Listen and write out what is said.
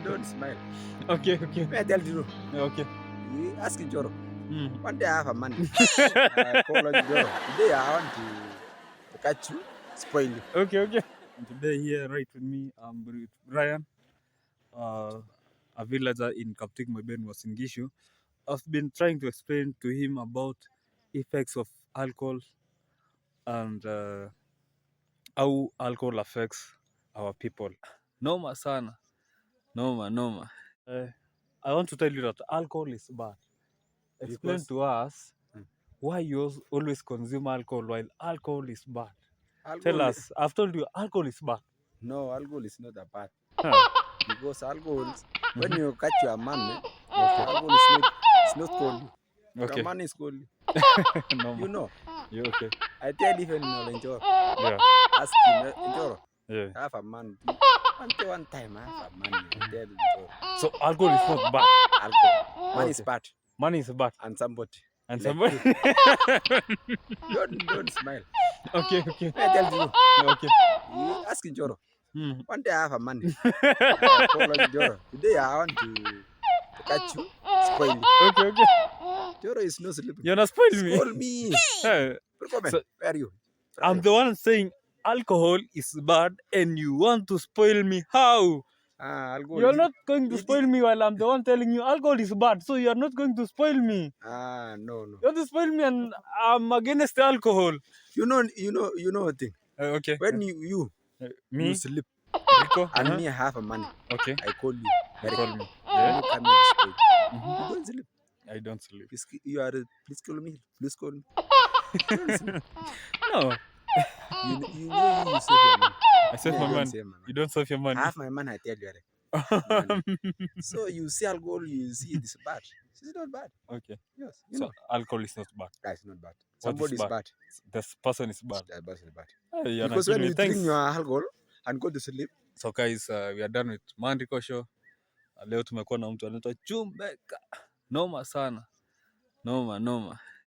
Don't smile. Okay. May I tell you? Okay. You ask Joro. Mm. One day I have a money. I call on Joro. Today I want to catch you, spoil you. Okay. And today here right with me, I'm with Brian, a villager in Kaptik Moiben was in Gishu. I've been trying to explain to him about effects of alcohol and how alcohol affects our people. Noma sana. Noma. Uh, I want to tell you that alcohol is bad. Explain Because to us Hmm. why you always consume alcohol while alcohol is bad. Tell alcohol, us. I've told you alcohol is bad. no, alcohol is not a bad. Huh. Because alcohol, when Mhm. you catch your man, Okay. alcohol is not cold. Your Okay. man is cold. Noma. You know, You okay? I tell even in Joro. Yeah. Ask him, Joro, Yeah. I have a man. One time I have a man. I tell Joro. So alcohol is not bad. Alcohol. Man is Okay. bad. Money is bad. And somebody. And Like somebody. you. Don't smile. Okay. May I tell you? Okay. You ask Joro. Mm. One day I have a money. I call on Joro. Today I want to catch you, spoil you. Okay. Joro is not sleeping. You're not spoiling me. Scold me. Hey, Comment. so Where are you? I'm the one saying alcohol is bad and you want to spoil me. How? Alcohol. You're not going to It, spoil me while I'm the one telling you alcohol is bad. So you're not going to spoil me. no. You want to spoil me and I'm against alcohol. You know a thing. Okay. When you Me? sleep Rico? and me have a money, Okay. I call you. Very Call good. me. You Yeah. come here to spoil. Mhm. You don't sleep. I don't sleep. Please call me. Please call me. You don't sleep. No. You know you save your money. I save Me, my I don't money. save my money. You don't save your I money. have my money. I tell you. Money. So you see alcohol, you see it is bad. It's not bad. Okay. Yes, So alcohol is not bad. That's not bad. What is Somebody is bad? bad. This person is bad. That person is bad. Hey, you're not Because when kidding me. you drink Thanks. your alcohol and go to sleep, So guys, we are done with Mandiko Show. Leo tumekuwa na mtu anaitwa Chumbeka. Noma sana. Noma.